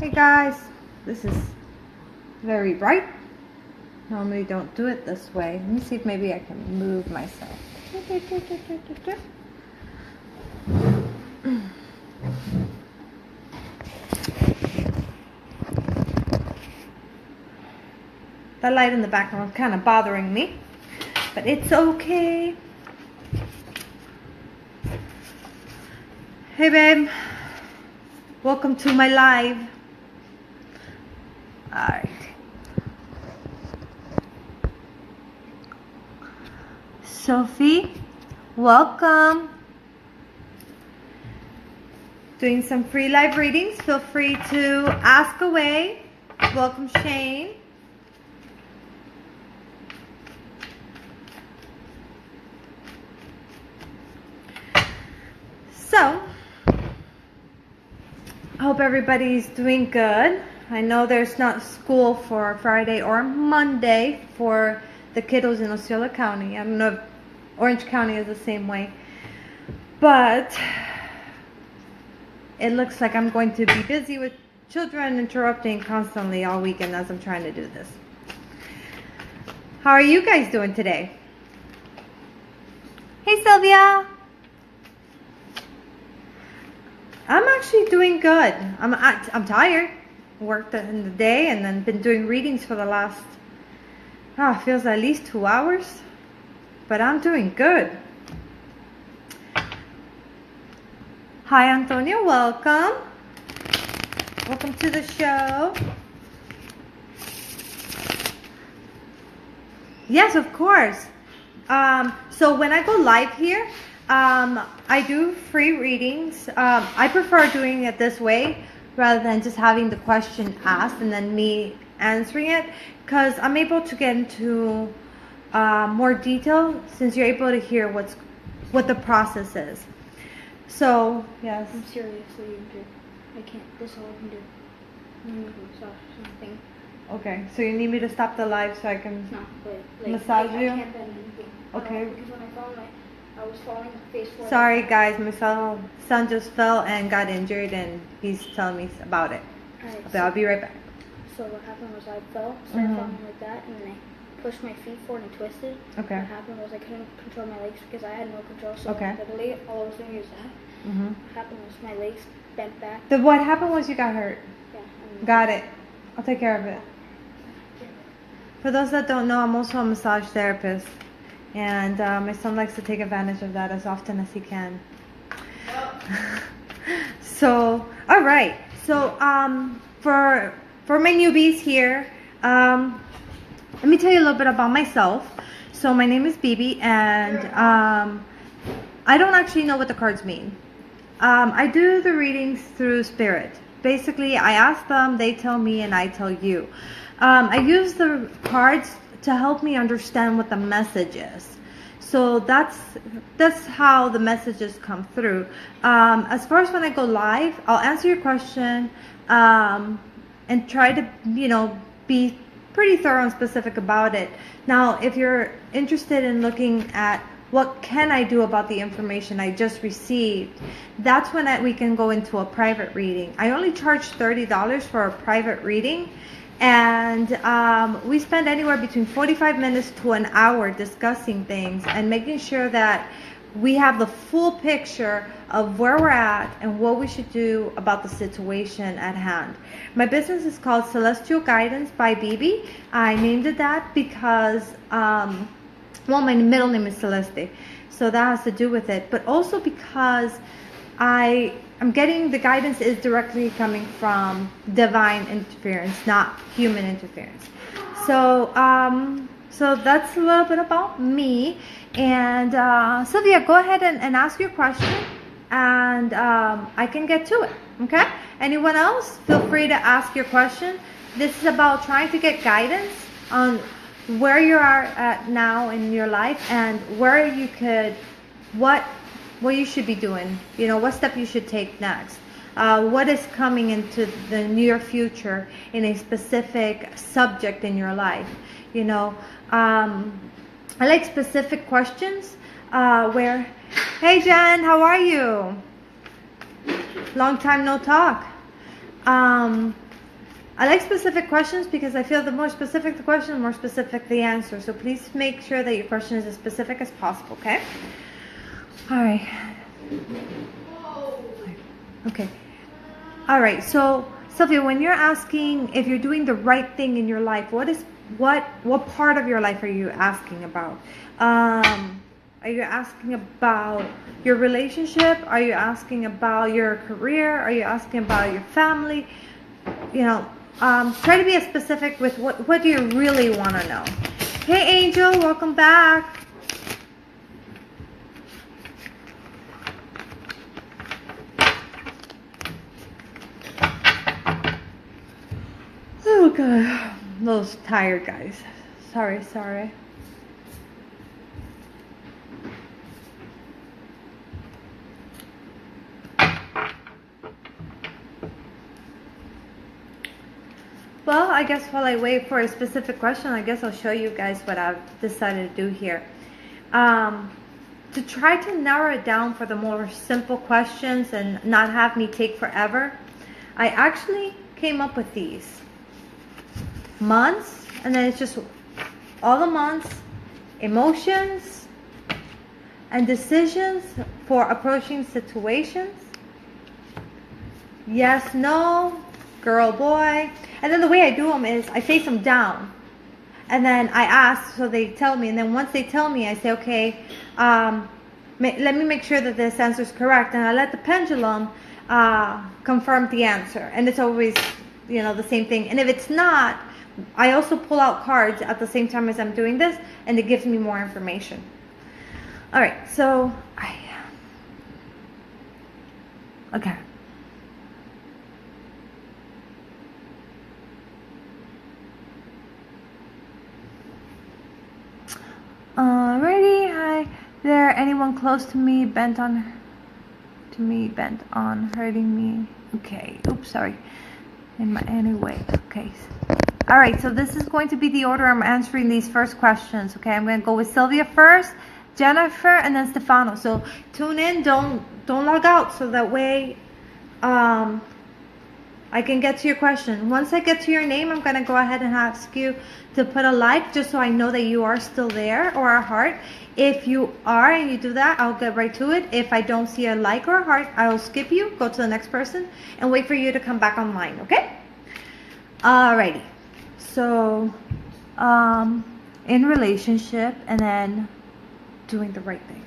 Hey guys, this is very bright. Normally don't do it this way. Let me see if maybe I can move myself. That light in the background is kind of bothering me, but it's okay. Hey babe, welcome to my live. Alright. Sophie, welcome. Doing some free live readings. Feel free to ask away. Welcome, Shane. So, I hope everybody's doing good. I know there's not school for Friday or Monday for the kiddos in Osceola County. I don't know if Orange County is the same way. But it looks like I'm going to be busy with children interrupting constantly all weekend as I'm trying to do this. How are you guys doing today? Hey Sylvia! I'm actually doing good. I'm tired. Worked in the day and then been doing readings for the last, feels at least 2 hours. But I'm doing good. Hi Antonio, welcome. Welcome to the show. Yes, of course. So when I go live here, I do free readings. I prefer doing it this way rather than just having the question asked and then me answering it, because I'm able to get into more detail since you're able to hear what the process is. So yes. I'm seriously injured. I can't. This is all I can do. Massage something. Okay, so you need me to stop the live so I can massage you? I can't bend anything. Okay. Because when I fell, I was falling face forward. Sorry guys, my son just fell and got injured and he's telling me about it. Alright, But I'll be right back. So what happened was I fell, started falling like that, and then I pushed my feet forward and twisted. Okay. What happened was I couldn't control my legs because I had no control. So Okay. literally all I was doing is that. What happened was my legs bent back. What happened was you got hurt. Yeah. Got it. I'll take care of it. For those that don't know, I'm also a massage therapist. And my son likes to take advantage of that as often as he can. So, all right. So, for my newbies here, let me tell you a little bit about myself. So, my name is Bibi, and I don't actually know what the cards mean. I do the readings through spirit. Basically, I ask them, they tell me, and I tell you. I use the cards to help me understand what the message is. So that's how the messages come through. As far as when I go live, I'll answer your question and try to, be pretty thorough and specific about it. Now, if you're interested in looking at what can I do about the information I just received, that's when we can go into a private reading. I only charge $30 for a private reading. And we spend anywhere between 45 minutes to an hour discussing things and making sure that we have the full picture of where we're at and what we should do about the situation at hand. My business is called Celestial Guidance by Bibi. I named it that because, my middle name is Celeste, so that has to do with it. But also because I'm getting the guidance is directly coming from divine interference, not human interference. So, so that's a little bit about me. And Sylvia, go ahead and ask your question, and I can get to it. Okay? Anyone else? Feel free to ask your question. This is about trying to get guidance on where you are at now in your life and where you could, what you should be doing, what step you should take next, what is coming into the near future in a specific subject in your life. I like specific questions where, hey Jen, how are you? Long time no talk. I like specific questions because I feel the more specific the question, the more specific the answer. So please make sure that your question is as specific as possible, okay? All right. Okay. All right. So, Sylvia, when you're asking if you're doing the right thing in your life, what part of your life are you asking about? Are you asking about your relationship? Are you asking about your career? Are you asking about your family? You know, try to be as specific with what do you really want to know. Hey, Angel, welcome back. Oh, God. Those tired guys. Sorry. Well, I guess while I wait for a specific question, I guess I'll show you guys what I've decided to do here. To try to narrow it down for the more simple questions and not have me take forever, I actually came up with these months, and then it's just all the months, emotions, and decisions for approaching situations. Yes, no, girl, boy. And then the way I do them is I face them down. And then I ask, so they tell me. And then once they tell me, I say, okay, let me make sure that this answer is correct. And I let the pendulum confirm the answer. And it's always, the same thing. And if it's not, I also pull out cards at the same time as I'm doing this. And it gives me more information. All right, so okay. Alrighty, hi there. Anyone close to me bent on hurting me? Okay. Oops, sorry. Anyway. Okay. All right. So this is going to be the order I'm answering these first questions. Okay. I'm going to go with Sylvia first, Jennifer, and then Stefano. So tune in. Don't log out, so that way, I can get to your question. Once I get to your name, I'm going to go ahead and ask you to put a like, just so I know that you are still there, or a heart. If you are and you do that, I'll get right to it. If I don't see a like or a heart, I'll skip you, go to the next person, and wait for you to come back online, okay? Alrighty. So, in relationship, and then doing the right thing.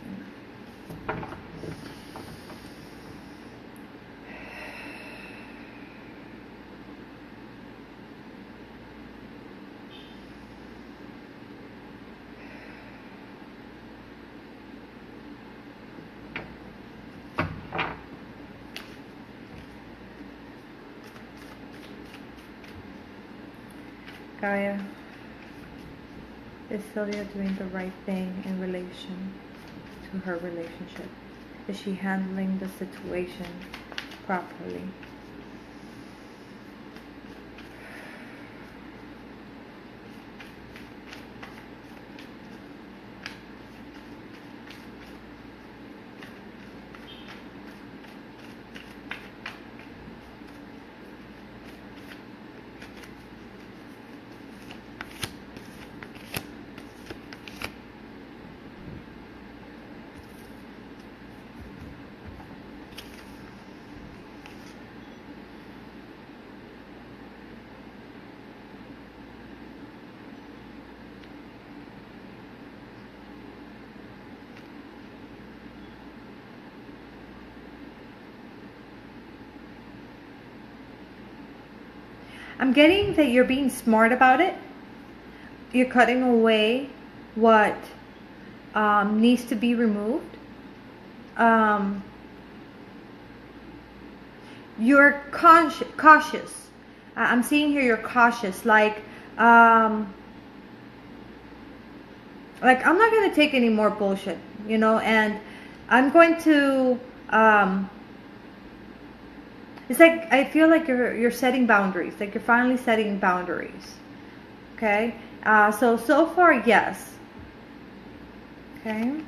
Gaia, is Sylvia doing the right thing in relation to her relationship? Is she handling the situation properly? I'm getting that you're being smart about it. You're cutting away what needs to be removed. You're cautious. I'm seeing here you're cautious. Like I'm not going to take any more bullshit, and I'm going to it's like I feel like you're setting boundaries, like you're finally setting boundaries. Okay? So far, yes. Okay?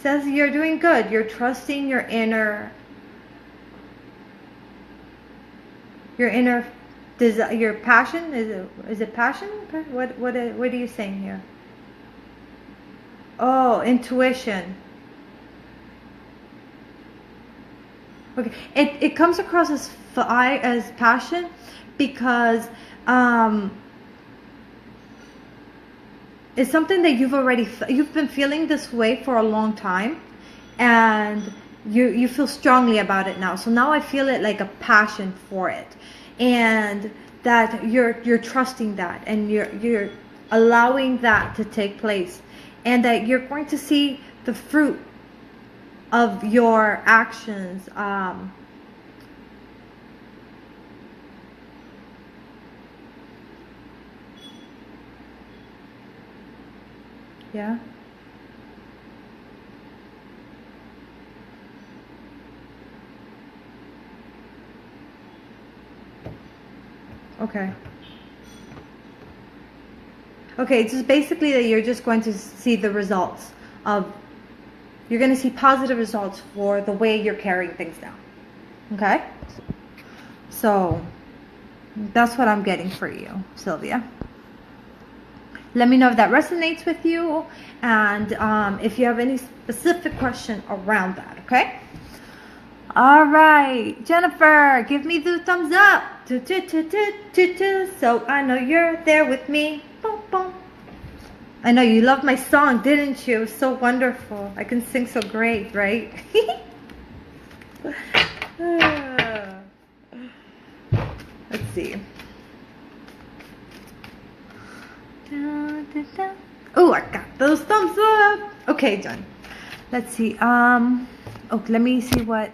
says you're doing good. You're trusting your inner desire, your passion. Is it passion? What are you saying here? Oh, intuition. Okay, it comes across as passion because it's something that you've been feeling this way for a long time, and you feel strongly about it now. So now I feel it like a passion for it, and that you're trusting that, and you're allowing that to take place, and that you're going to see the fruit of your actions. Yeah. Okay. Okay, it's just basically that you're just going to see the results of, you're going to see positive results for the way you're carrying things now. Okay? So, that's what I'm getting for you, Sylvia. Let me know if that resonates with you, and if you have any specific question around that, okay? All right, Jennifer, give me the thumbs up. So I know you're there with me. Boom, boom. I know you loved my song, didn't you? So wonderful. I can sing so great, right? Let's see. Oh, I got those thumbs up. Okay, done. Let's see. Let me see what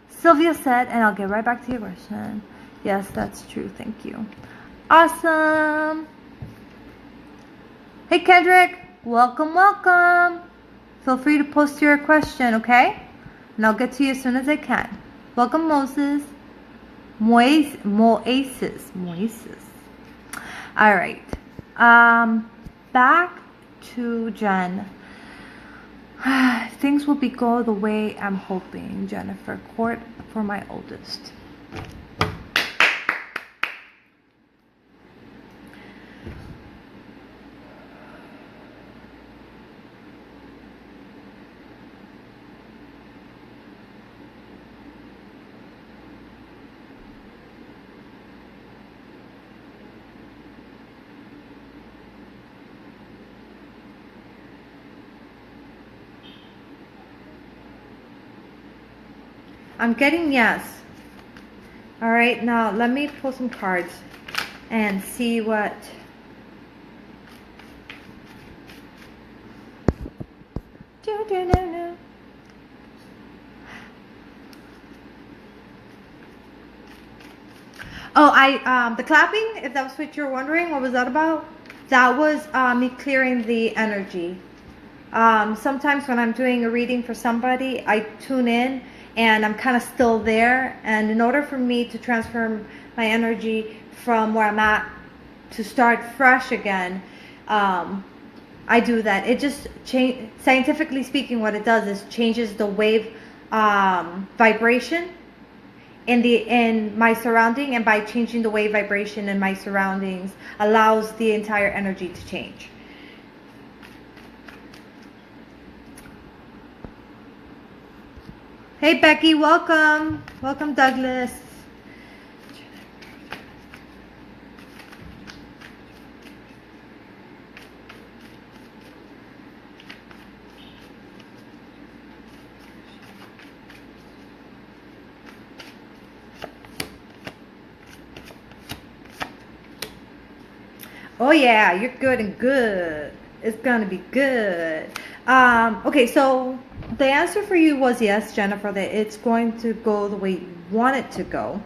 Sylvia said, and I'll get right back to your question. Yes, that's true. Thank you. Awesome. Hey, Kendrick. Welcome, welcome. Feel free to post your question, okay? And I'll get to you as soon as I can. Welcome, Moses. Moises. All right. Back to Jen. Things will go the way I'm hoping, Jennifer. Court for my oldest. I'm getting yes. All right, now let me pull some cards and see what. Oh, the clapping, if that was what you're wondering, what was that about? That was me clearing the energy. Sometimes when I'm doing a reading for somebody, I tune in and I'm kind of still there. And in order for me to transfer my energy from where I'm at to start fresh again, I do that. It just scientifically speaking, what it does is changes the wave vibration in my surrounding, and by changing the wave vibration in my surroundings allows the entire energy to change. Hey Becky, welcome. Welcome Douglas. Oh yeah, you're good and good. It's gonna be good. Okay, so the answer for you was yes, Jennifer, that it's going to go the way you want it to go.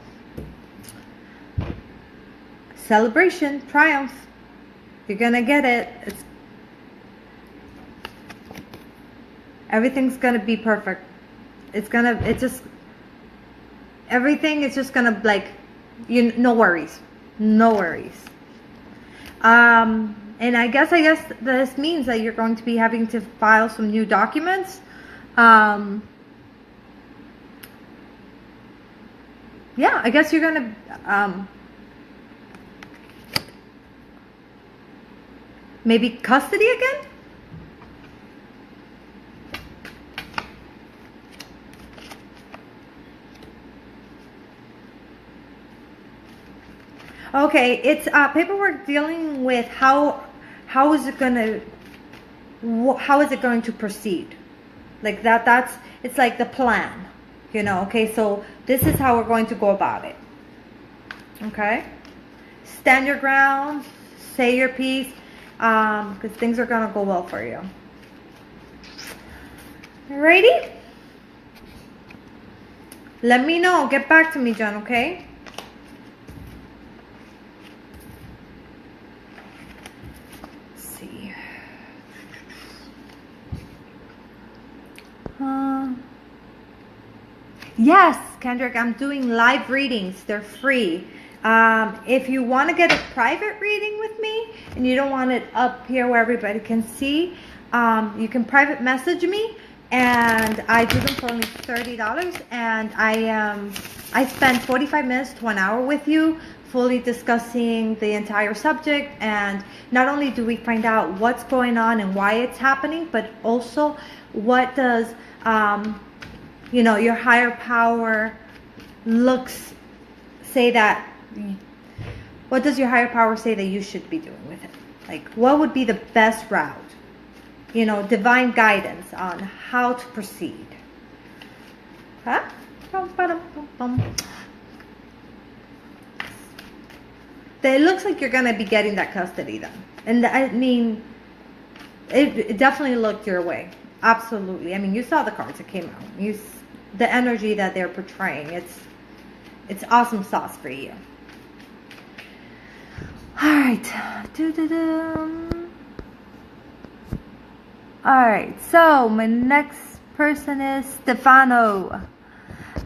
Celebration, triumph. You're gonna get it. Everything's gonna be perfect. Everything is just gonna no worries. No worries. And I guess this means that you're going to be having to file some new documents. um, yeah, I guess you're gonna maybe custody again. Okay, it's paperwork dealing with how is it gonna how is it going to proceed, like that's it's like the plan, you know. Okay, so this is how we're going to go about it. Okay, stand your ground, say your piece, because things are gonna go well for you. Alrighty, let me know, get back to me, John. Okay. Yes, Kendrick, I'm doing live readings. They're free. If you want to get a private reading with me and you don't want it up here where everybody can see, you can private message me, and I do them for only $30. And I spend 45 minutes to 1 hour with you, fully discussing the entire subject. And not only do we find out what's going on and why it's happening, but also what does you know, your higher power say that, what does your higher power say that you should be doing with it? Like, what would be the best route? You know, divine guidance on how to proceed. Huh? It looks like you're going to be getting that custody then. And I mean, it definitely looked your way. Absolutely. I mean, you saw the cards that came out. The energy that they're portraying. It's awesome sauce for you. All right. All right. So my next person is Stefano.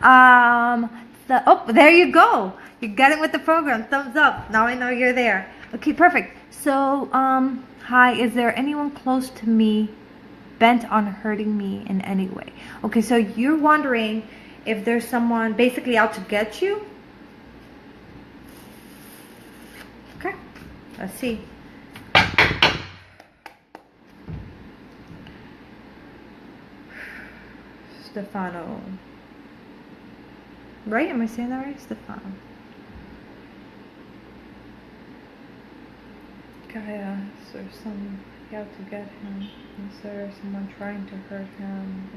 There you go. You got it with the program. Thumbs up. Now I know you're there. Okay, perfect. So, hi. Is there anyone close to me bent on hurting me in any way? Okay, so you're wondering if there's someone basically out to get you. Okay, let's see. Stefano. Right? Am I saying that right? Stefano. Gaia, is there some out to get him? Is there someone trying to hurt him?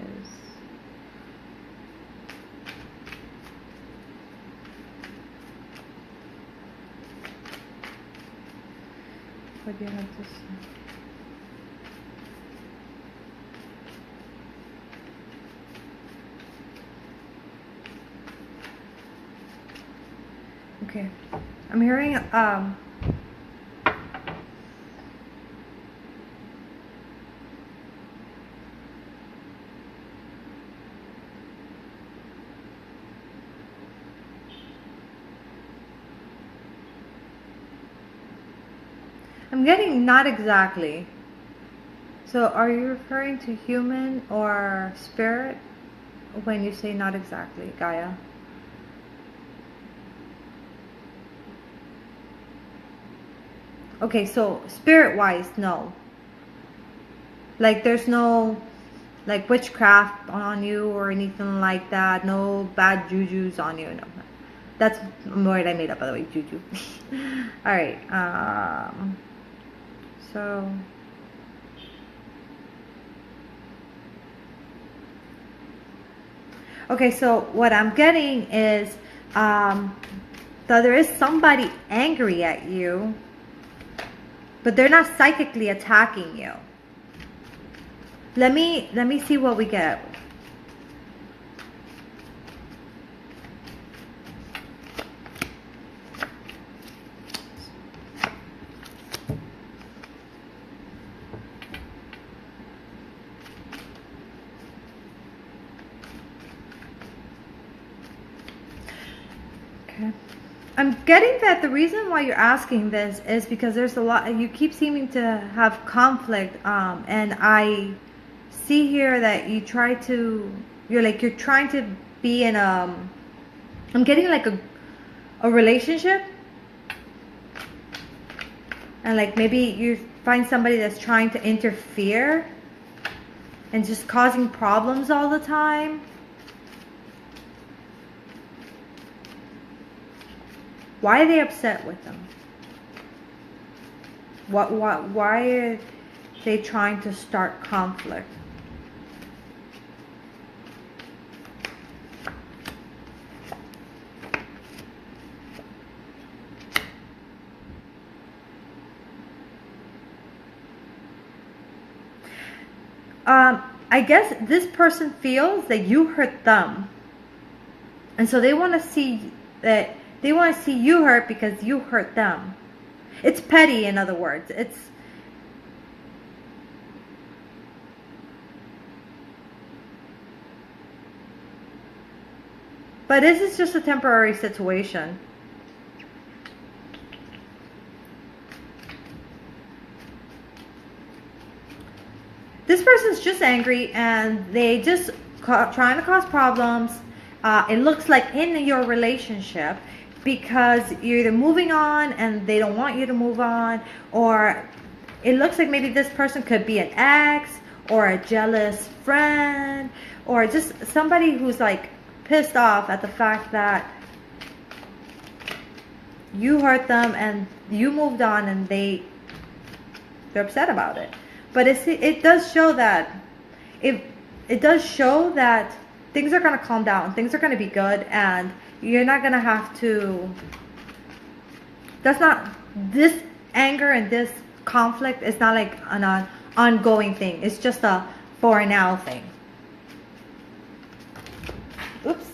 What do you have to say? Okay, I'm hearing I'm getting not exactly. So are you referring to human or spirit when you say not exactly, Gaia? Okay, so spirit-wise, no. Like there's no like witchcraft on you or anything like that. No bad jujus on you. No. That's a word I made up, by the way, juju. All right. So okay, so what I'm getting is that there is somebody angry at you, but they're not psychically attacking you. Let me see what we get. Okay. I'm getting that the reason why you're asking this is because there's a lot, you keep seeming to have conflict, and I see here that you're trying to be in I'm getting like a relationship, and like maybe you find somebody that's trying to interfere and just causing problems all the time. Why are they upset with them? Why are they trying to start conflict? I guess this person feels that you hurt them, and so they want to see you hurt because you hurt them. It's petty, in other words. But this is just a temporary situation. This person's just angry and they just trying to cause problems. It looks like in your relationship, because you're either moving on and they don't want you to move on, or it looks like maybe this person could be an ex or a jealous friend, or just somebody who's like pissed off at the fact that you hurt them and you moved on, and they're upset about it. But it does show that it does show that things are going to calm down, things are going to be good, and you're not going to have to. That's not, this anger and this conflict is not like an ongoing thing. It's just a for now thing. Oops.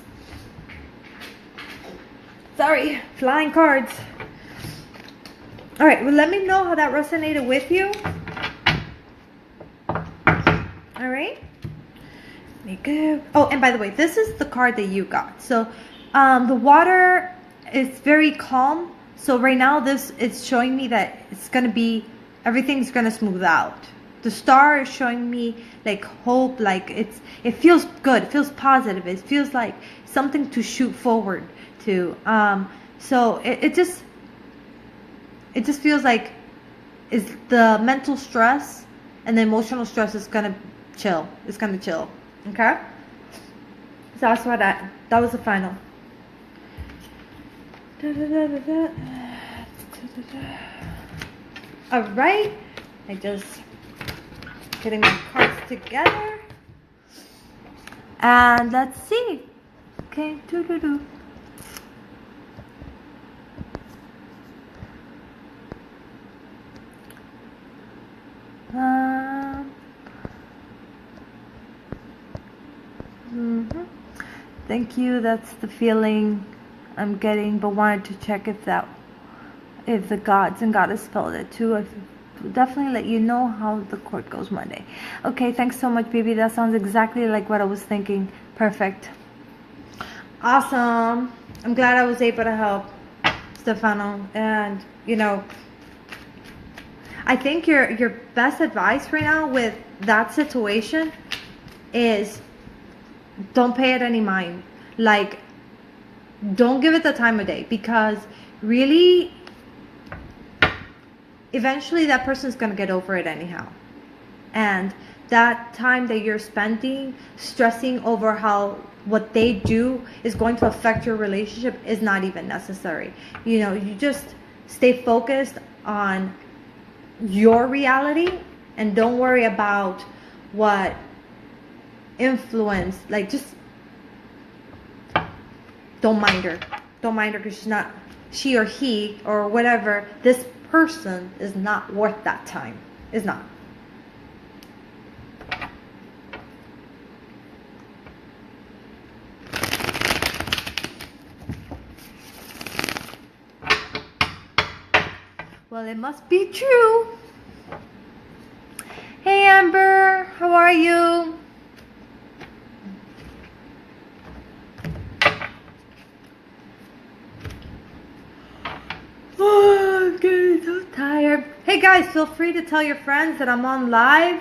Sorry, flying cards. All right, well, let me know how that resonated with you. All right. Let me go. Oh, and by the way, this is the card that you got. So the water is very calm. So right now it's showing me that it's going to be, everything's going to smooth out. The star is showing me like hope, like it feels good, it feels positive, it feels like something to shoot forward to. So it just feels like is the mental stress and the emotional stress is going to chill. It's going to chill. Okay? So that's what that was the final. All right. I just getting my cards together. And let's see. Okay. Thank you. That's the feeling I'm getting, but wanted to check if the gods and goddess felt it too. I'll definitely let you know how the court goes Monday. Okay, thanks so much, baby. That sounds exactly like what I was thinking. Perfect. Awesome. I'm glad I was able to help, Stefano. And I think your best advice right now with that situation is don't pay it any mind. Like, don't give it the time of day, because really eventually that person's going to get over it anyhow. And that time that you're spending stressing over how what they do is going to affect your relationship is not even necessary. You just stay focused on your reality and don't worry about what influence. Like, just don't mind her because she or he or whatever, this person is not worth that time. Is not. Well, it must be true. Hey, Amber, how are you? Oh, I'm getting so tired. Hey, guys. guys, feel free to tell your friends that I'm on live.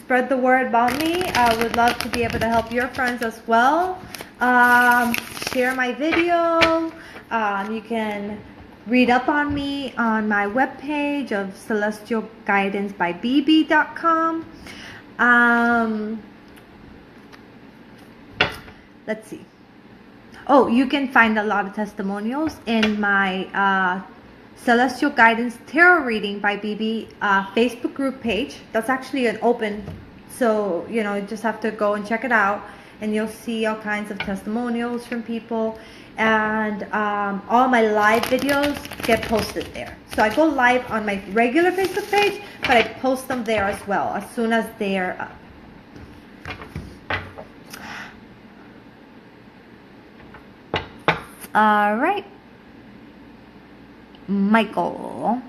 Spread the word about me. I would love to be able to help your friends as well. Share my video. You can read up on me on my webpage of celestialguidancebybb.com. Let's see. Oh, you can find a lot of testimonials in my Celestial Guidance Tarot Reading by BB Facebook group page. That's actually an open, so you just have to go and check it out, and you'll see all kinds of testimonials from people. And all my live videos get posted there. So I go live on my regular Facebook page, but I post them there as well as soon as they're up. All right. Michael,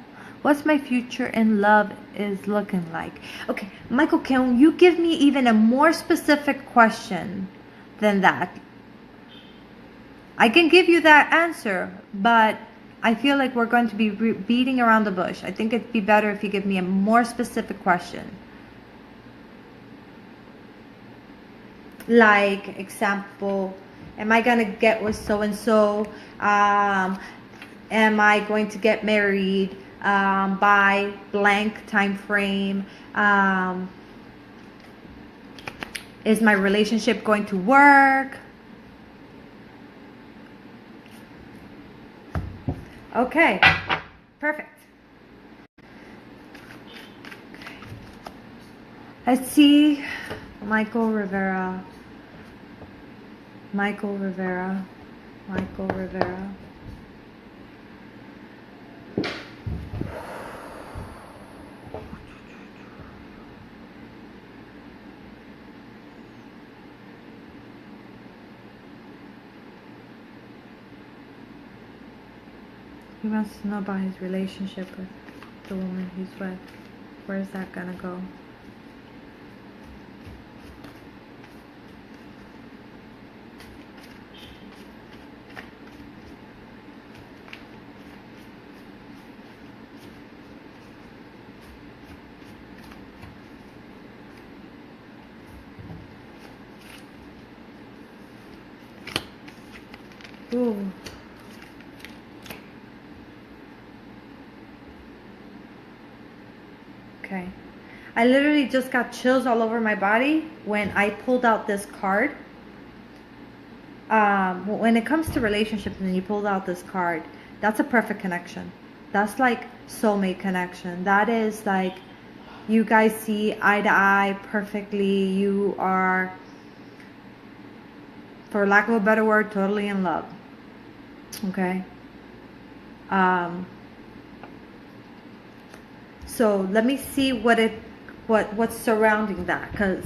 what's my future in love is looking like? Okay, Michael, can you give me even a more specific question than that? I can give you that answer, but I feel like we're going to be beating around the bush. I think it'd be better if you give me a more specific question. Like, example, am I going to get with so-and-so? Am I going to get married by blank time frame? Is my relationship going to work? Okay, perfect. Let's see. Michael Rivera. Michael Rivera. Michael Rivera. He wants to know about his relationship with the woman he's with. Where's that gonna go? Ooh. Okay. I literally just got chills all over my body when I pulled out this card. When it comes to relationships and you pulled out this card, that's a perfect connection. That's like soulmate connection. That is like you guys see eye to eye perfectly. You are, for lack of a better word, totally in love. Okay. So let me see what's surrounding that, because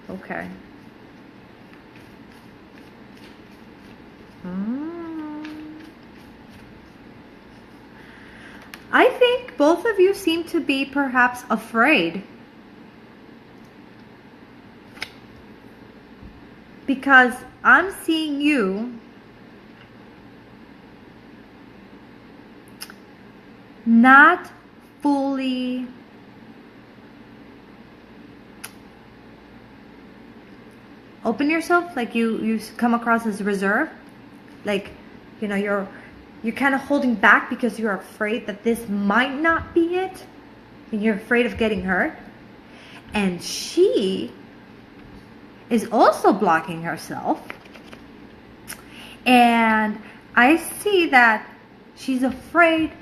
okay. I think both of you seem to be perhaps afraid. Because I'm seeing you not fully open yourself, like you come across as reserved, like you're kind of holding back because you're afraid that this might not be it, and you're afraid of getting hurt. And she is also blocking herself, and I see that she's afraid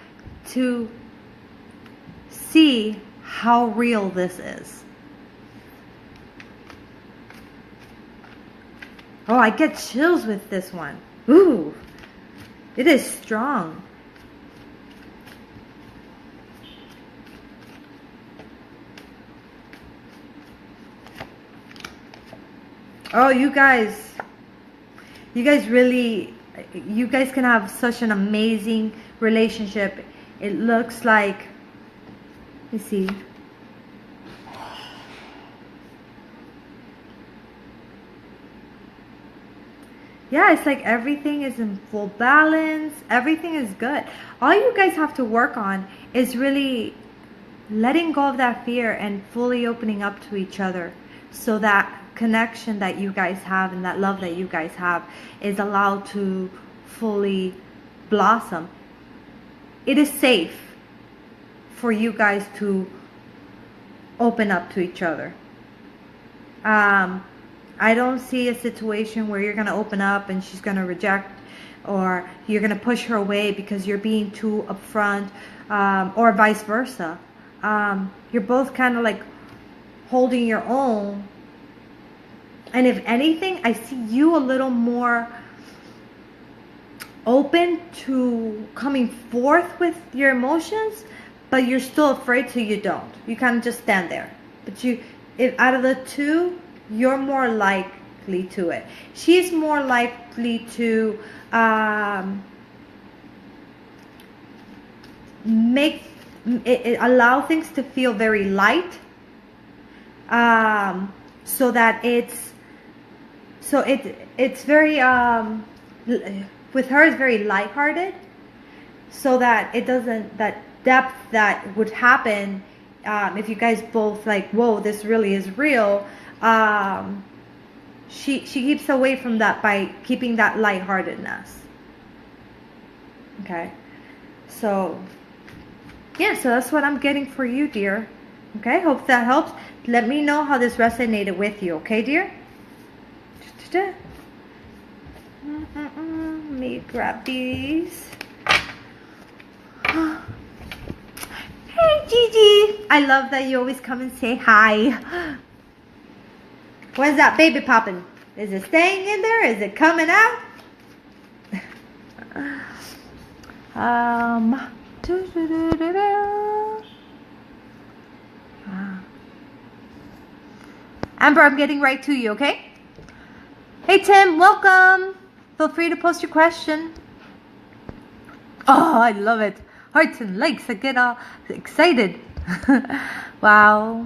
to see how real this is. Oh, I get chills with this one. Ooh, it is strong. Oh, you guys really, you guys can have such an amazing relationship. It looks like, let me see. Yeah, it's like everything is in full balance. Everything is good. All you guys have to work on is really letting go of that fear and fully opening up to each other, so that connection that you guys have and that love that you guys have is allowed to fully blossom. It is safe for you guys to open up to each other. I don't see a situation where you're going to open up and she's going to reject, or you're going to push her away because you're being too upfront, or vice versa. You're both kind of like holding your own. And if anything, I see you a little more open to coming forth with your emotions, but you're still afraid, so you don't. You kind of just stand there. But if out of the two, you're more likely to it. She's more likely to make it allow things to feel very light, so that it's very with her it's very lighthearted, so that it doesn't, that depth that would happen if you guys both like, whoa, this really is real. She keeps away from that by keeping that lightheartedness. Okay, so yeah, so that's what I'm getting for you, dear. Okay, hope that helps. Let me know how this resonated with you, okay, dear? Let me grab these. Hey, Gigi. I love that you always come and say hi. When's that baby popping? Is it staying in there? Is it coming out? Amber, I'm getting right to you, okay? Hey, Tim, welcome. Feel free to post your question. Oh, I love it. Hearts and likes. I get all excited. Wow.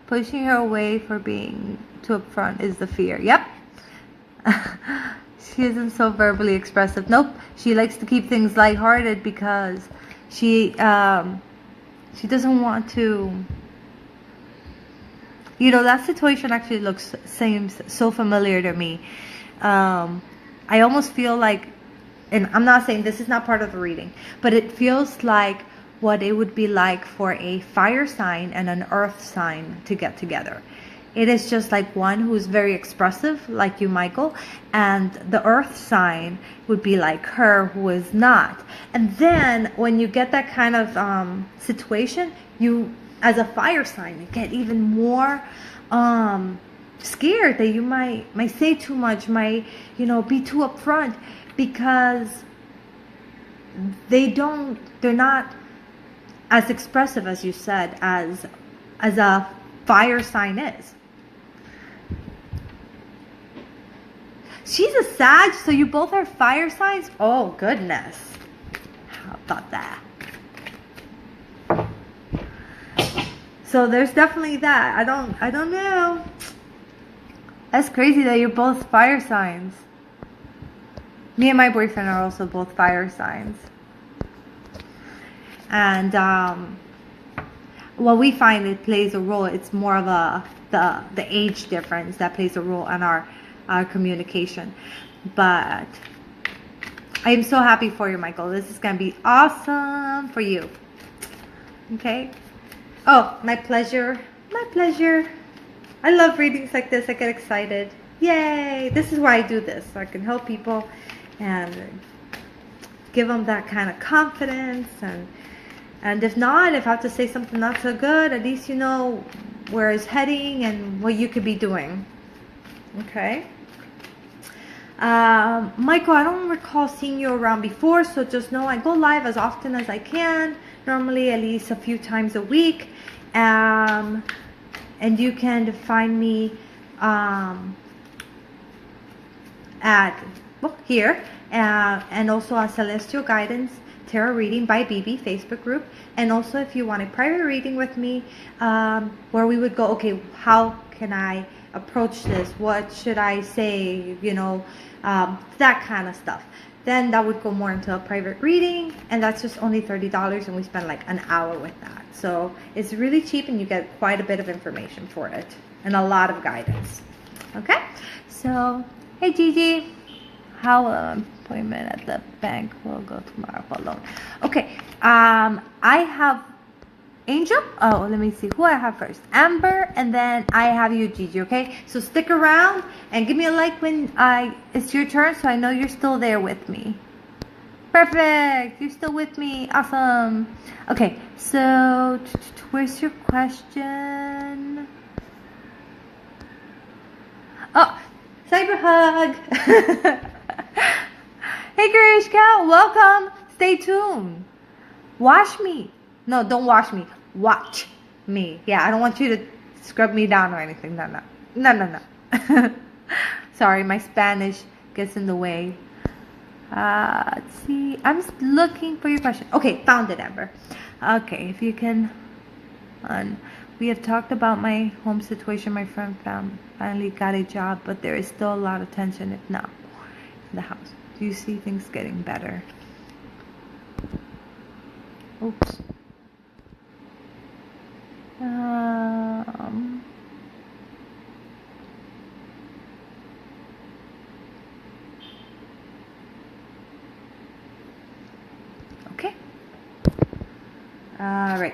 Pushing her away for being too upfront is the fear. Yep. She isn't so verbally expressive. Nope. She likes to keep things lighthearted because she doesn't want to. You know, that situation actually seems so familiar to me. I almost feel like, and I'm not saying this is not part of the reading, but it feels like what it would be like for a fire sign and an earth sign to get together. It is just like one who's very expressive, like you, Michael, and the earth sign would be like her, who is not. And then when you get that kind of situation, you, as a fire sign, get even more scared that you might say too much, might, be too upfront, because they're not as expressive, as you said, as a fire sign is. She's a Sag, so you both are fire signs? Oh, goodness. How about that? So there's definitely that. I don't know. That's crazy that you're both fire signs. Me and my boyfriend are also both fire signs. And what we find, it plays a role. It's more of the age difference that plays a role in our communication. But I am so happy for you, Michael. This is going to be awesome for you. Okay? Oh, my pleasure. My pleasure. I love readings like this. I get excited. Yay! This is why I do this. So I can help people and give them that kind of confidence. And if not, if I have to say something not so good, at least you know where it's heading and what you could be doing. Okay? Michael, I don't recall seeing you around before, so just know I go live as often as I can, normally at least a few times a week, and you can find me at here, and also a Celestial Guidance Tarot Reading by BB Facebook group. And also if you want a private reading with me, where we would go, okay, how can I approach this? What should I say? You know, that kind of stuff. Then that would go more into a private reading, and that's just only $30, and we spend like an hour with that. So it's really cheap, and you get quite a bit of information for it and a lot of guidance. Okay, so hey Gigi, how appointment at the bank will go tomorrow? Hold on. Okay, I have Angel. Oh, let me see who I have first. Amber, and then I have you, Gigi. Okay, so stick around and give me a like when it's your turn, so I know you're still there with me. Perfect, you're still with me. Awesome. Okay, so where's your question? Oh, cyber hug. Hey Karishka, welcome. Stay tuned. Wash me. No, don't wash me. Watch me. Yeah, I don't want you to scrub me down or anything. No. Sorry, my Spanish gets in the way. Let's see. I'm looking for your question. Okay, found it, Amber. Okay, if you can. We have talked about my home situation. My friend finally got a job, but there is still a lot of tension, if not in the house. Do you see things getting better? Oops. Okay. All right.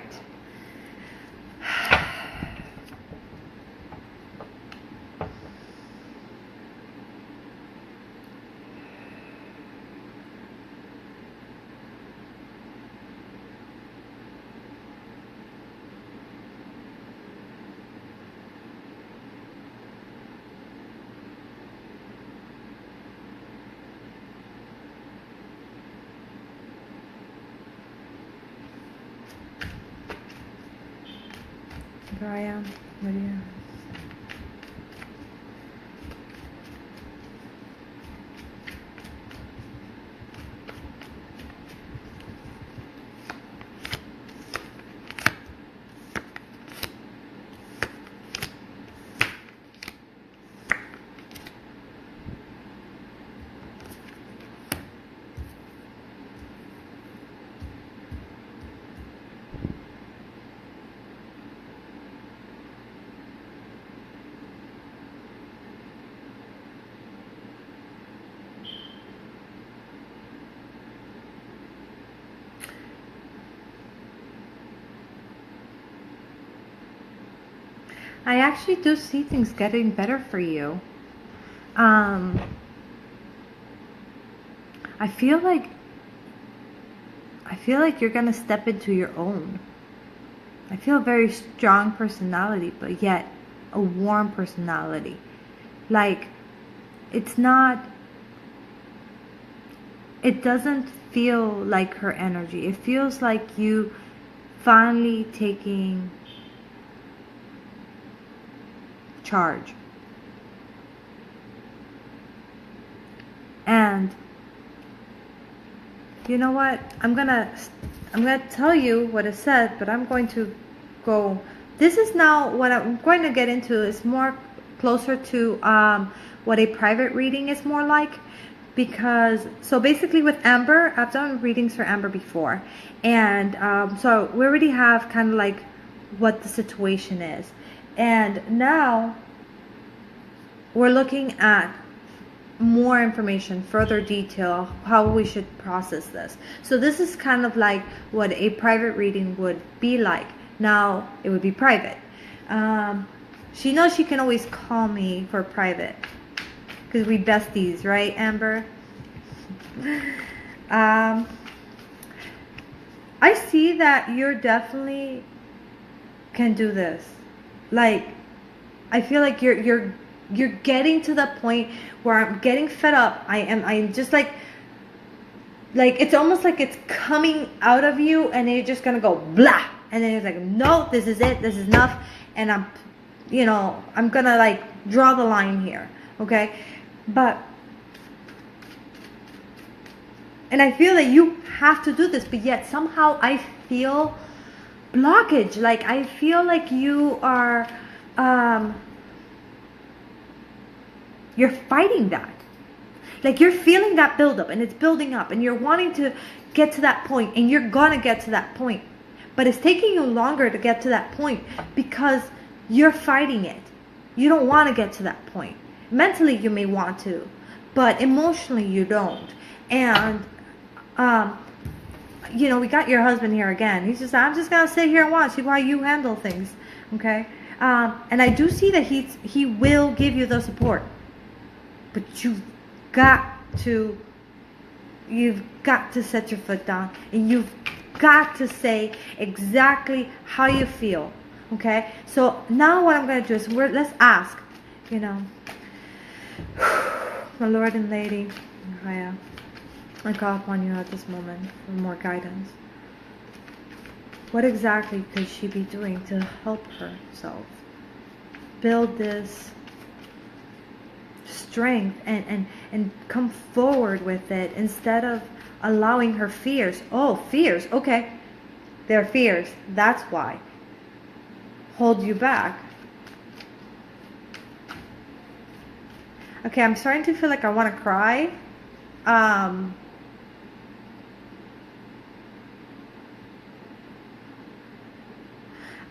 Here I am. Lydia. I actually do see things getting better for you. I feel like you're gonna step into your own. I feel a very strong personality, but yet a warm personality. Like, it doesn't feel like her energy. It feels like you finally taking charge. And you know what? I'm gonna tell you what it said, but I'm going to go. This is now what I'm going to get into is more closer to what a private reading is more like. Because, so basically with Amber, I've done readings for Amber before. And so we already have kind of like what the situation is. And now we're looking at more information, further detail, how we should process this. So this is kind of like what a private reading would be like. Now it would be private. She knows she can always call me for private because we besties, right, Amber? I see that you're definitely can do this. Like, I feel like you're getting to the point where I'm getting fed up. I'm just like it's almost like it's coming out of you, and then you're just gonna go blah, and then it's like, no, this is it, this is enough, and I'm gonna like draw the line here, okay? But And I feel that you have to do this, but yet somehow I feel blockage. Like I feel like you are, you're fighting that. Like you're feeling that buildup and it's building up and you're wanting to get to that point and you're gonna get to that point. But it's taking you longer to get to that point because you're fighting it. You don't want to get to that point. Mentally you may want to, but emotionally you don't. And you know, we got your husband here again. He's just, I'm just gonna sit here and watch, see how you handle things. Okay? And I do see that he will give you the support. But you've got to set your foot down and you've got to say exactly how you feel. Okay? So now what I'm gonna do is let's ask, you know, my Lord and Lady, I call upon you at this moment for more guidance. What exactly could she be doing to help herself build this strength and come forward with it instead of allowing her fears? Oh, fears. Okay. They're fears. That's why. Hold you back. Okay, I'm starting to feel like I want to cry.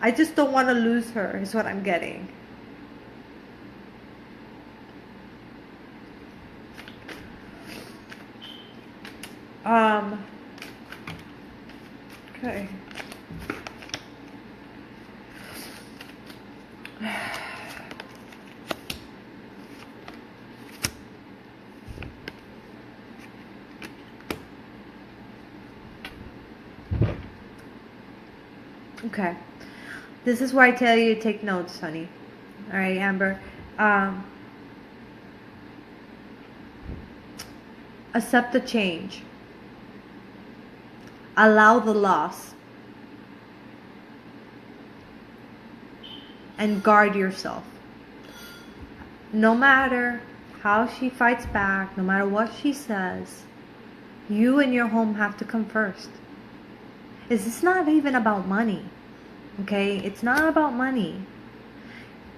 I just don't want to lose her, is what I'm getting. Okay. Okay. This is where I tell you to take notes, honey. All right, Amber. Accept the change. Allow the loss. And guard yourself. No matter how she fights back, no matter what she says, you and your home have to come first. It's not even about money. Okay? It's not about money.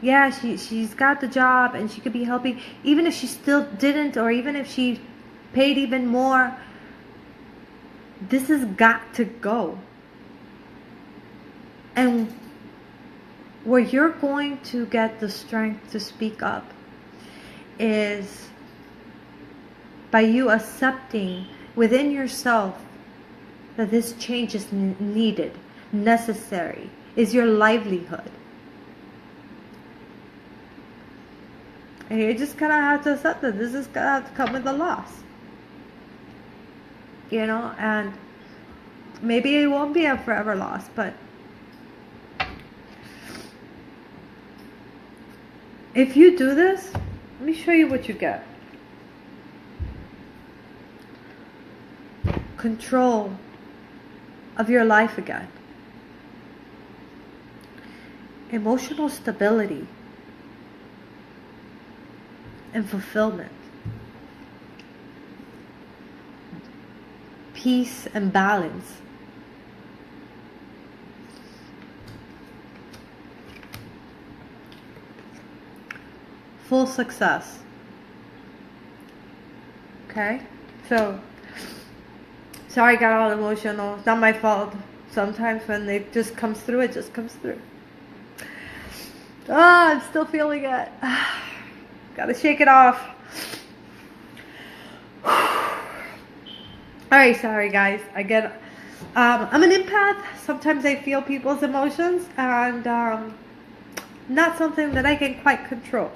Yeah, she's got the job and she could be helping. Even if she still didn't, or even if she paid even more, this has got to go. And where you're going to get the strength to speak up is by you accepting within yourself that this change is needed, necessary, is your livelihood. And you just kind of have to accept that this is going to have to come with a loss. You know, and maybe it won't be a forever loss, but if you do this, let me show you what you get. Control of your life again. Emotional stability and fulfillment. Peace and balance. Full success. Okay? So, sorry I got all emotional. It's not my fault. Sometimes when it just comes through, it just comes through. I'm still feeling it. Gotta shake it off. Alright, sorry guys. I'm an empath. Sometimes I feel people's emotions and not something that I can quite control.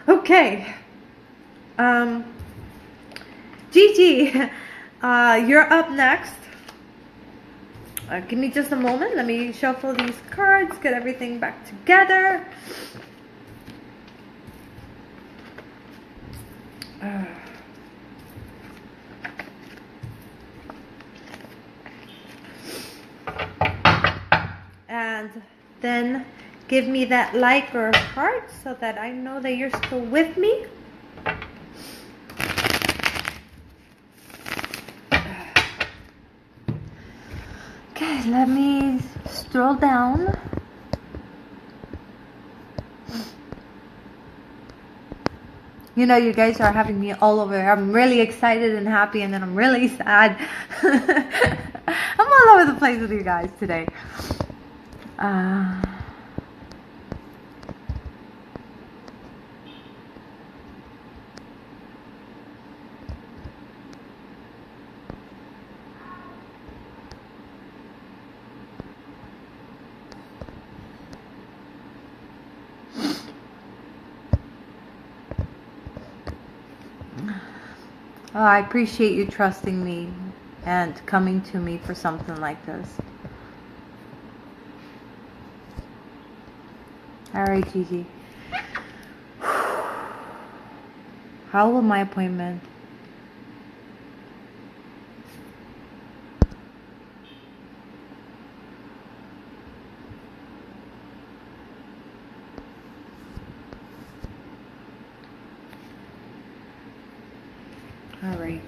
Okay. Gigi, you're up next. Give me just a moment. Let me shuffle these cards, get everything back together. And then give me that like or heart so that I know that you're still with me. Okay, let me stroll down. You know, you guys are having me all over. I'm really excited and happy, and then I'm really sad. I'm all over the place with you guys today. Oh, I appreciate you trusting me and coming to me for something like this. Alright, Gigi. How was my appointment? Alright.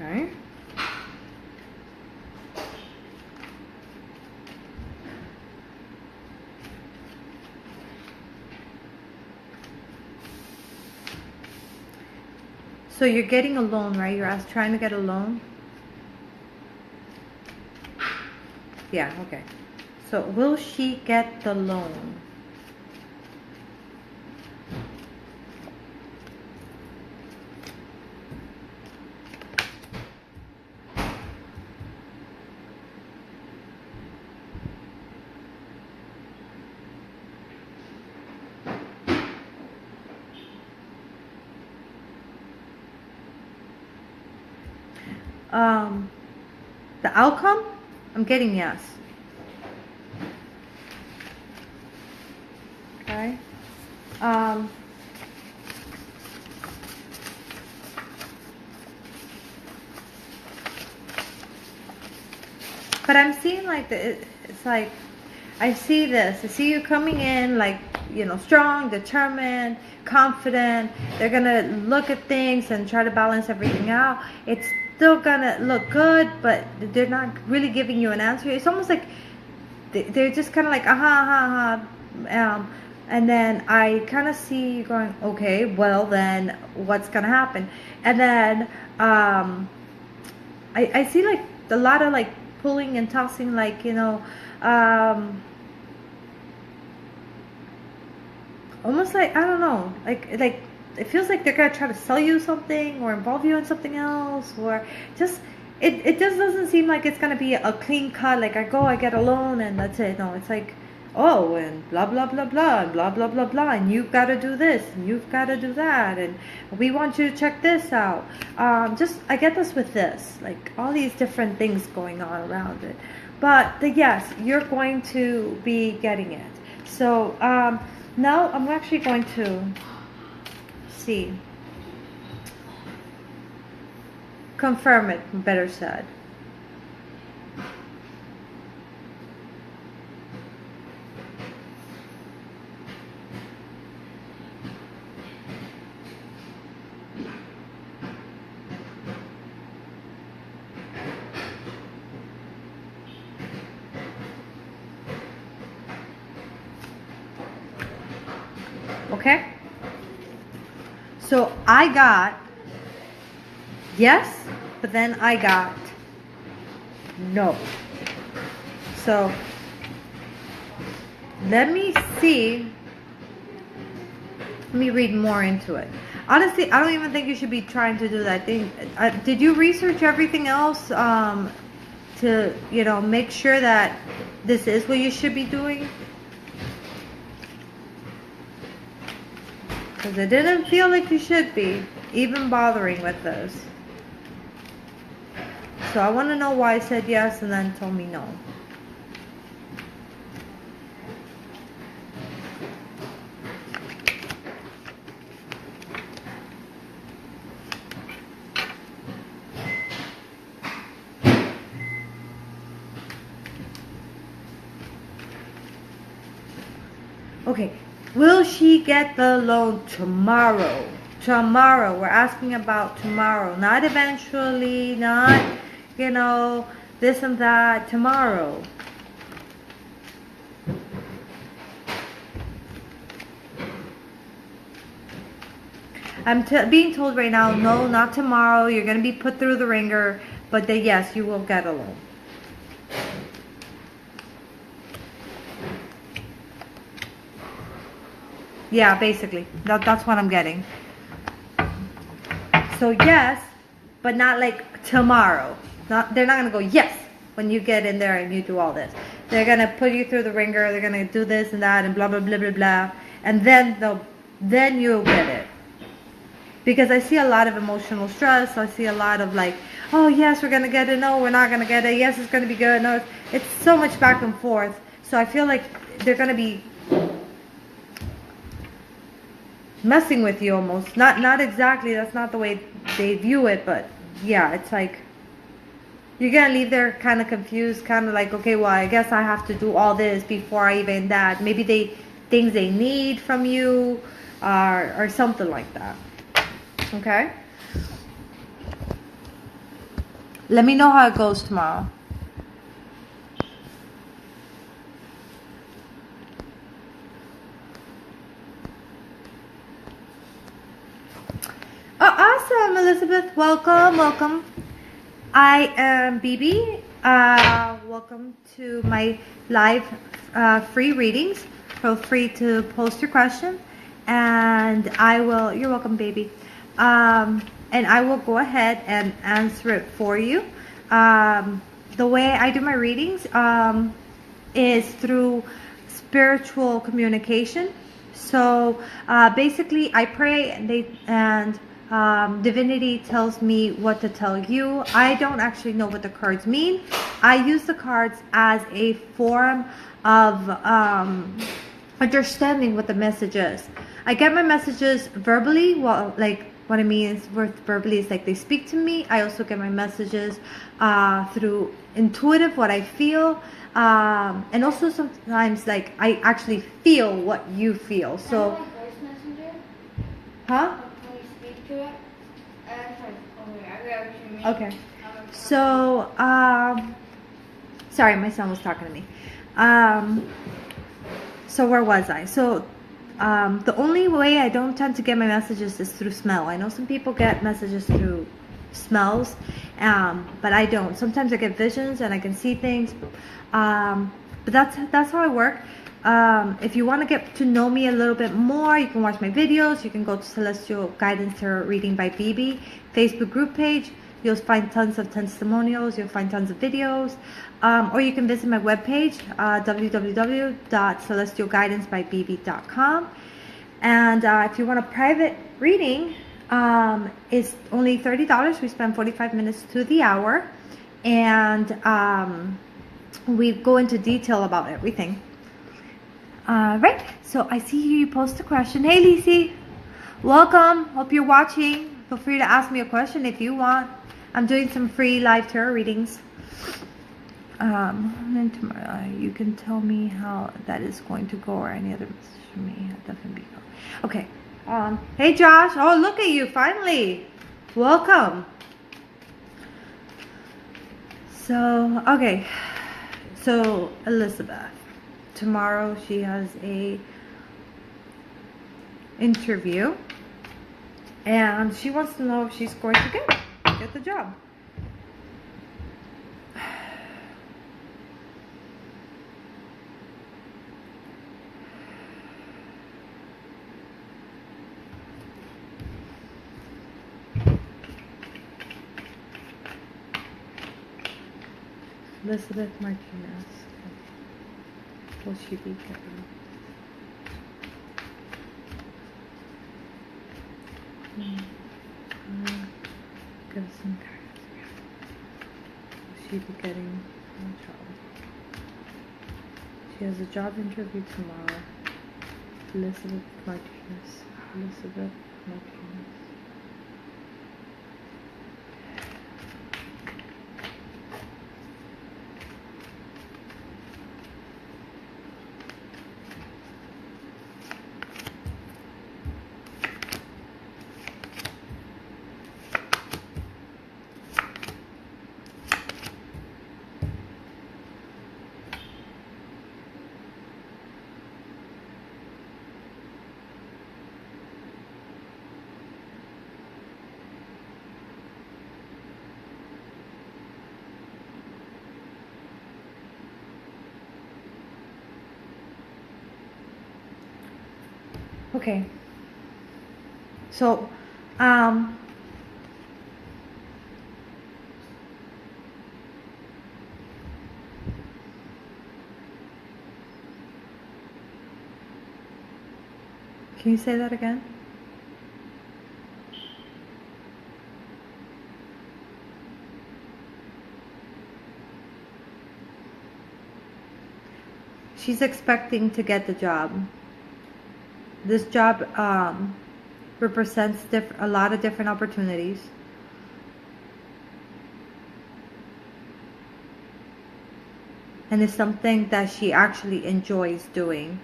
Okay. So you're getting a loan, right? You're trying to get a loan? Yeah, okay. So will she get the loan? The outcome? I'm getting yes. Okay. But I'm seeing like it's like I see this. I see you coming in like, you know, strong, determined, confident. They're gonna look at things and try to balance everything out. It's still gonna look good, but they're not really giving you an answer. It's almost like they're just kind of like and then I kind of see you going, okay, well then what's gonna happen? And then I see like a lot of like pulling and tossing, like, you know, almost like, I don't know, like it feels like they're gonna try to sell you something or involve you in something else, or just it just doesn't seem like it's gonna be a clean cut, like I get a loan and that's it. No, it's like, oh, and blah blah blah blah and blah blah blah blah, and you've got to do this and you've got to do that, and we want you to check this out. Just I get this with this, like all these different things going on around it. But yes, you're going to be getting it. So now I'm actually going to see. Confirm it, better said. Okay? So I got yes, but then I got no. So let me see. Let me read more into it. Honestly, I don't even think you should be trying to do that thing. Did you research everything else to, make sure that this is what you should be doing? Because it didn't feel like you should be even bothering with this. So I want to know why I said yes and then told me no. Okay, will she get the loan tomorrow? Tomorrow. We're asking about tomorrow. Not eventually, not, this and that. Tomorrow. I'm being told right now, no, not tomorrow. You're going to be put through the ringer. But then, yes, you will get a loan. Yeah, basically. That's what I'm getting. So yes, but not like tomorrow. They're not going to go, yes, when you get in there and you do all this. They're going to put you through the ringer. They're going to do this and that and blah, blah, blah, blah, blah. And then you'll get it. Because I see a lot of emotional stress. I see a lot of like, oh, yes, we're going to get it. No, we're not going to get it. Yes, it's going to be good. No, it's so much back and forth. So I feel like they're going to be messing with you almost. Not exactly. That's not the way they view it. But yeah, it's like you're going to leave there kind of confused. Kind of like, okay, well, I guess I have to do all this before I even that. Maybe things they need from you or something like that. Okay? Let me know how it goes tomorrow. Oh, awesome, Elizabeth. Welcome. I am BB. Welcome to my live free readings. Feel free to post your question. And you're welcome, baby. And I will go ahead and answer it for you. The way I do my readings is through spiritual communication. So basically, I pray and divinity tells me what to tell you. I don't actually know what the cards mean. I use the cards as a form of understanding what the message is. I get my messages verbally. Well, like what I mean is verbally is like they speak to me. I also get my messages through intuitive, what I feel, and also sometimes like I actually feel what you feel. So, voice messenger? huh? When you speak to it? Okay. So, sorry, my son was talking to me. So where was I? So, the only way I don't tend to get my messages is through smell. I know some people get messages through smells, but I don't. Sometimes I get visions and I can see things, but that's how I work. If you want to get to know me a little bit more, you can watch my videos. You can go to Celestial Guidance Tarot Reading by BB Facebook group page. You'll find tons of testimonials. You'll find tons of videos. Or you can visit my webpage, www.celestialguidancebybb.com. And if you want a private reading, it's only $30. We spend 45 minutes to the hour. And we go into detail about everything. Right. So I see you post a question. Hey, Lisi. Welcome. Hope you're watching. Feel free to ask me a question if you want. I'm doing some free live tarot readings. And then tomorrow, you can tell me how that is going to go or any other message from me. I'll definitely be cool. Okay. Hey, Josh. Oh, look at you. Finally. Welcome. So, okay. So, Elizabeth. Tomorrow she has a interview, and she wants to know if she's going to get the job. Elizabeth Martinez. Will she be getting? Give us some guidance. Will she be getting a job? She has a job interview tomorrow. Elizabeth Martinez. Elizabeth Martinez. Okay. So, can you say that again? She's expecting to get the job. This job represents a lot of different opportunities. And it's something that she actually enjoys doing.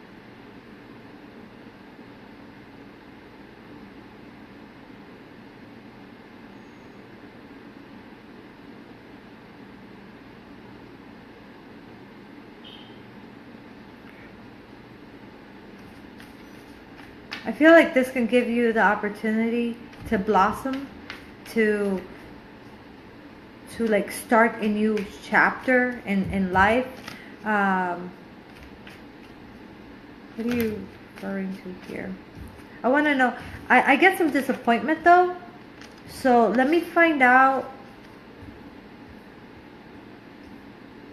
I feel like this can give you the opportunity to blossom, to like start a new chapter in life. What are you referring to here? I want to know. I get some disappointment though, so let me find out.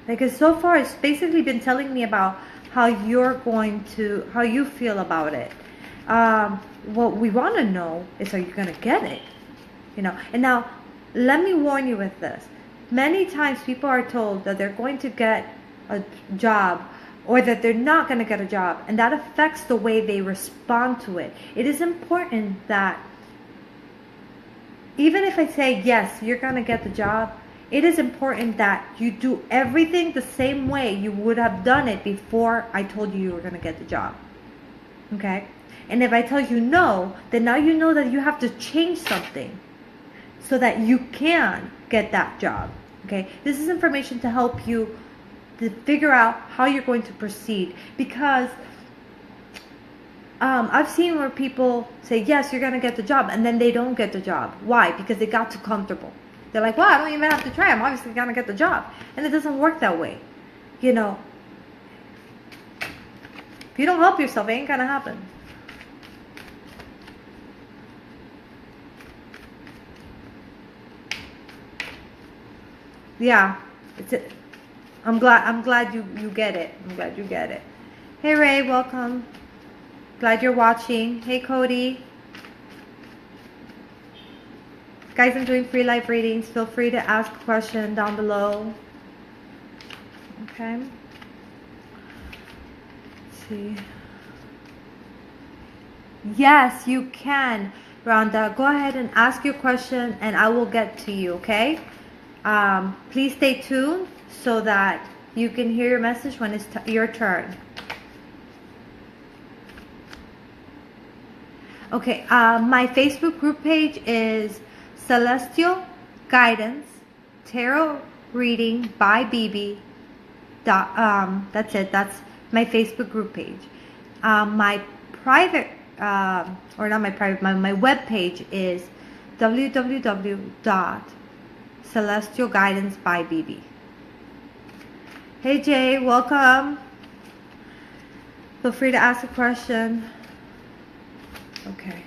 Like, so far it's basically been telling me about how you feel about it. What we want to know is, are you going to get it? You know, and now let me warn you with this. Many times people are told that they're going to get a job or that they're not going to get a job, and that affects the way they respond to it. It is important that even if I say, yes, you're going to get the job, it is important that you do everything the same way you would have done it before I told you were going to get the job. Okay? And if I tell you no, then now you know that you have to change something so that you can get that job. Okay? This is information to help you to figure out how you're going to proceed. Because I've seen where people say, yes, you're going to get the job, and then they don't get the job. Why? Because they got too comfortable. They're like, well, I don't even have to try. I'm obviously going to get the job. And it doesn't work that way. You know, if you don't help yourself, it ain't going to happen. Yeah, I'm glad you get it. I'm glad you get it. Hey Ray, welcome. Glad you're watching. Hey Cody. Guys, I'm doing free live readings. Feel free to ask a question down below. Okay. Let's see. Yes, you can, Rhonda. Go ahead and ask your question and I will get to you, okay? Please stay tuned so that you can hear your message when it's your turn. Okay, my Facebook group page is Celestial Guidance Tarot Reading by BB. That's it. That's my Facebook group page. My private or not my private, my web page is www.celestialguidance.bb. Hey Jay, welcome. Feel free to ask a question. Okay.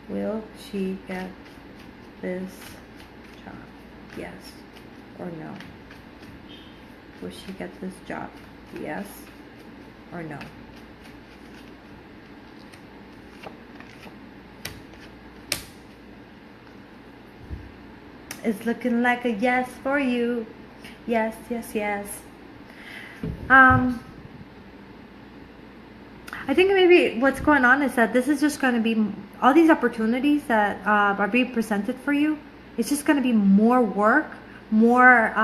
Will she get this job? Yes or no? Will she get this job? Yes or no? It's looking like a yes for you. Yes, yes, yes. I think maybe what's going on is that this is just going to be all these opportunities that are being presented for you. It's just going to be more work, more.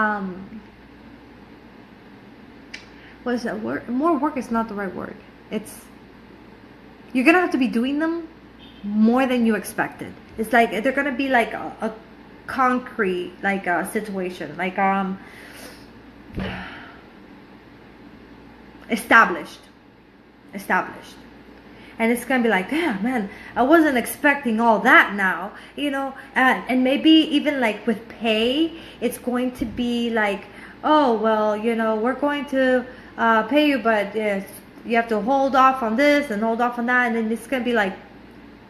What is that word? More work is not the right word. It's you're gonna have to be doing them more than you expected. It's like they're gonna be like a concrete like a situation, like established, and it's gonna be like, damn man, I wasn't expecting all that now, you know. And maybe even like with pay, it's going to be like, oh well, you know, we're going to pay you, but yes, you have to hold off on this and hold off on that, and then it's gonna be like,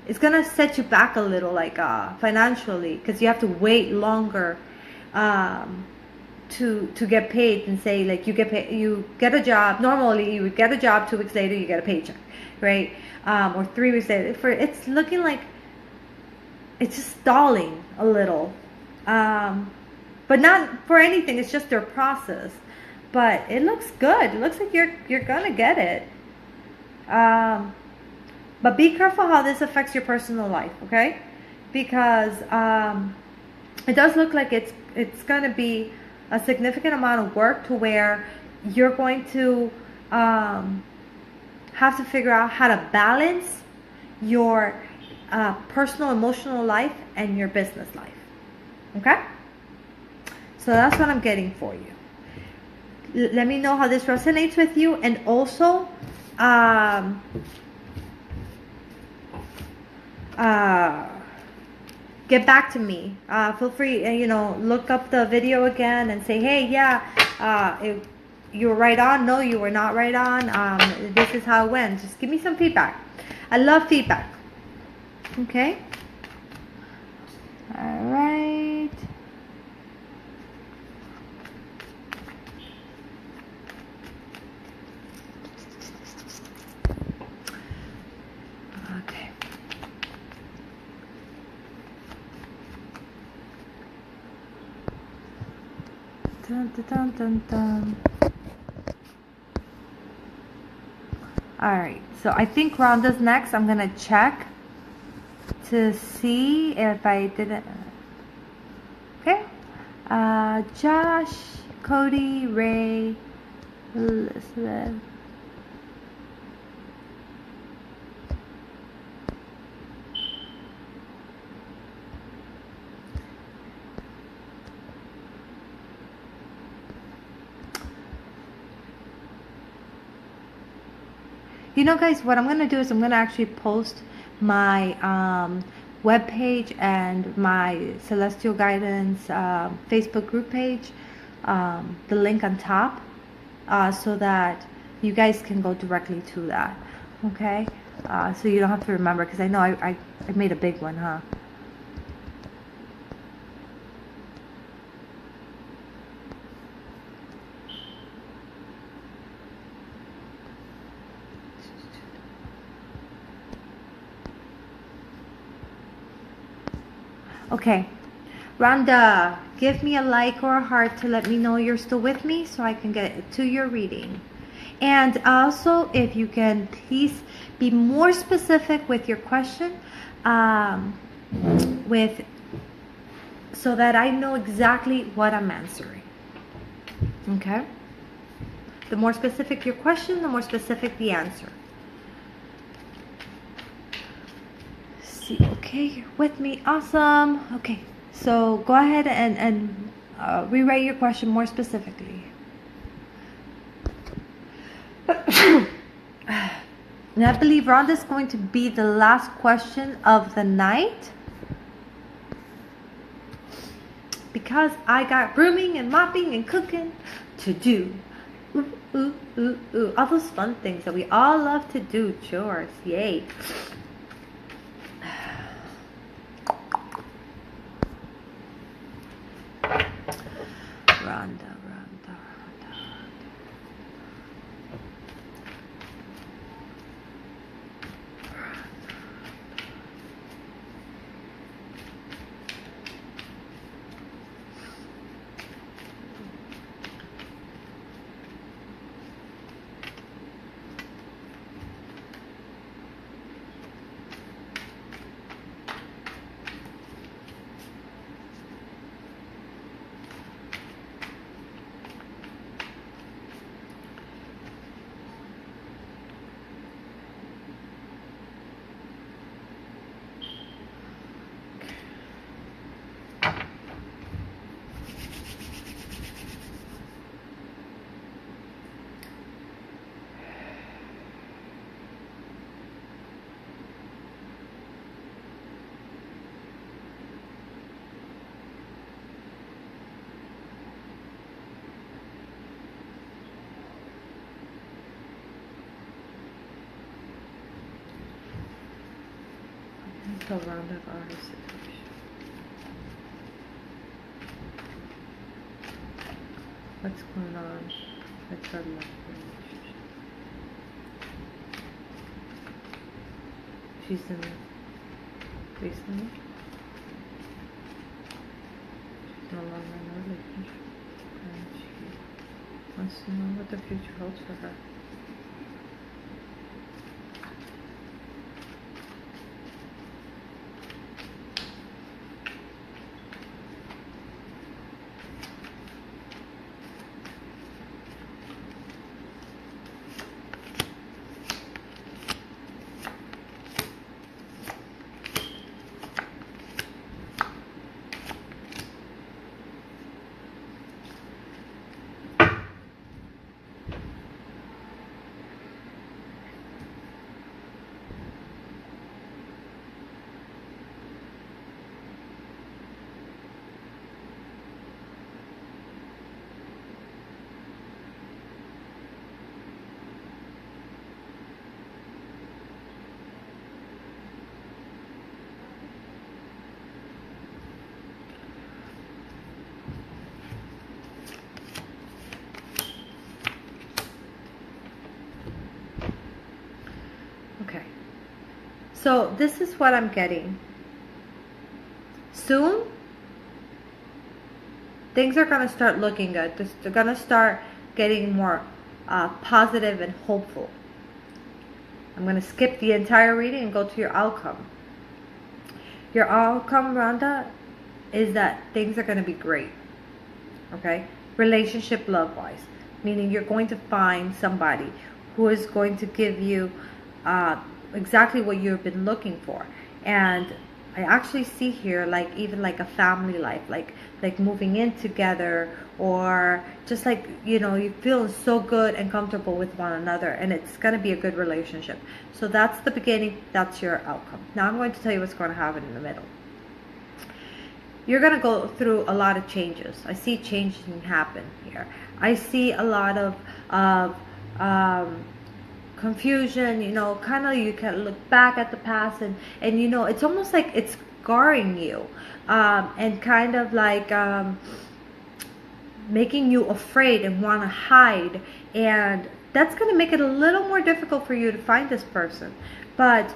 it's gonna set you back a little, like financially, because you have to wait longer to get paid. And say like you get a job. Normally you would get a job, 2 weeks later you get a paycheck, right? Or 3 weeks later. It's looking like it's just stalling a little, but not for anything. It's just their process. But it looks good. It looks like you're gonna get it. But be careful how this affects your personal life, okay? Because it does look like it's gonna be a significant amount of work to where you're going to have to figure out how to balance your personal emotional life and your business life, okay? So that's what I'm getting for you. Let me know how this resonates with you, and also get back to me. Feel free, you know, look up the video again and say, hey, yeah, you were right on. No, you were not right on. This is how it went. Just give me some feedback. I love feedback. Okay. All right. Okay. Dun, dun, dun, dun, dun. All right, so I think Rhonda's next. I'm gonna check to see if I didn't. Okay, Josh, Cody, Ray, Elizabeth. You know, guys, what I'm going to do is I'm going to actually post my webpage and my Celestial Guidance Facebook group page, the link on top, so that you guys can go directly to that, okay? So you don't have to remember, because I know I made a big one, huh? Okay, Rhonda, give me a like or a heart to let me know you're still with me so I can get to your reading. And also, if you can please be more specific with your question, so that I know exactly what I'm answering. Okay? The more specific your question, the more specific the answer. See, okay, you're with me. Awesome. Okay, So go ahead and rewrite your question more specifically. And I believe Rhonda is going to be the last question of the night, because I got brooming and mopping and cooking to do. Ooh, ooh, ooh, ooh. All those fun things that we all love to do. Chores. Yay. Rhonda. The round of our situation. What's going on with her love relationship? She's in recently. She's no longer in a relationship. And she wants to know what the future holds for her. Okay, so this is what I'm getting. Soon, things are going to start looking good. They're going to start getting more positive and hopeful. I'm going to skip the entire reading and go to your outcome. Your outcome, Rhonda, is that things are going to be great. Okay? Relationship love-wise. Meaning you're going to find somebody who is going to give you exactly what you've been looking for. And I actually see here like even like a family life, like moving in together, or just like, you know, you feel so good and comfortable with one another, and it's going to be a good relationship. So that's the beginning, that's your outcome. Now I'm going to tell you what's going to happen in the middle. You're going to go through a lot of changes. I see changes happen here. I see a lot of confusion, you know, kind of you can look back at the past and you know, it's almost like it's scarring you and kind of like making you afraid and want to hide, and that's going to make it a little more difficult for you to find this person. But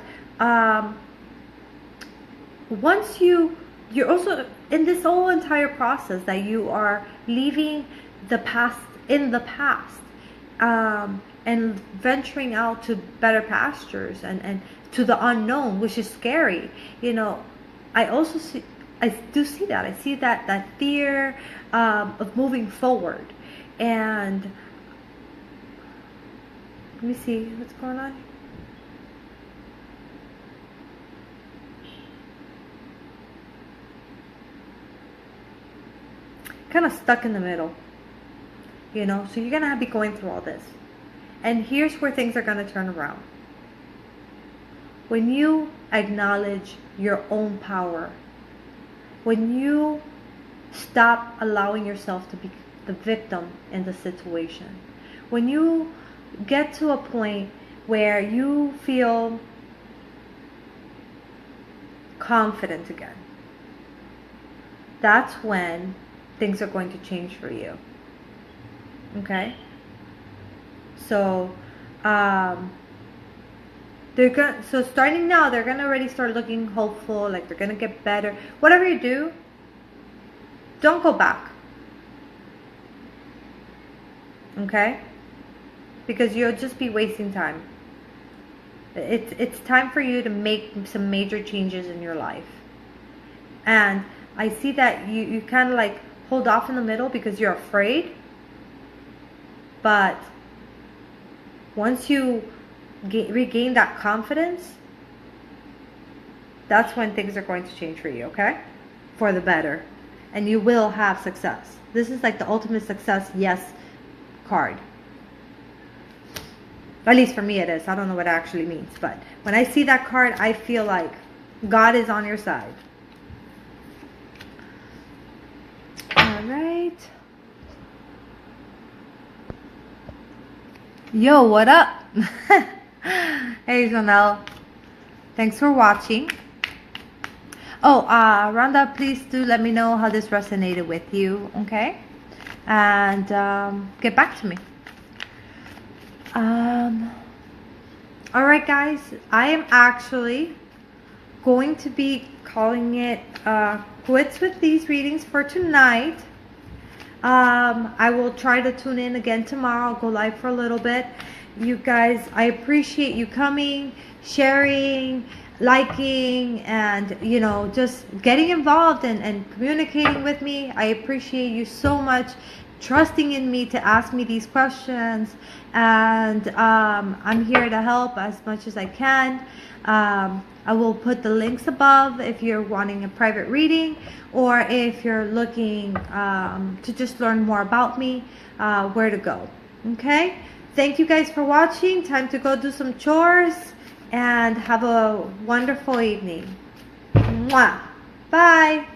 once you're also in this whole entire process that you are leaving the past in the past and venturing out to better pastures and to the unknown, which is scary. You know, I do see that. I see that fear of moving forward. And let me see what's going on. kind of stuck in the middle. You know, so you're going to be going through all this. And here's where things are going to turn around. When you acknowledge your own power, when you stop allowing yourself to be the victim in the situation, when you get to a point where you feel confident again, that's when things are going to change for you. Okay? So, so starting now, they're gonna already start looking hopeful, like they're gonna get better. Whatever you do, don't go back. Okay? Because you'll just be wasting time. It's time for you to make some major changes in your life. And I see that you kind of like hold off in the middle because you're afraid. But once you regain that confidence, that's when things are going to change for you, okay? For the better. And you will have success. This is like the ultimate success yes card. At least for me it is. I don't know what it actually means. But when I see that card, I feel like God is on your side. Alright. Yo, what up? Hey, Janelle. Thanks for watching. Oh, Rhonda, please do let me know how this resonated with you, okay? And get back to me. Alright, guys. I am actually going to be calling it quits with these readings for tonight. I will try to tune in again tomorrow. I'll go live for a little bit. You guys, I appreciate you coming, sharing, liking, and you know, just getting involved and communicating with me. I appreciate you so much trusting in me to ask me these questions, and I'm here to help as much as I can. I will put the links above if you're wanting a private reading, or if you're looking to just learn more about me, where to go. Okay, thank you guys for watching. Time to go do some chores and have a wonderful evening. Mwah. Bye.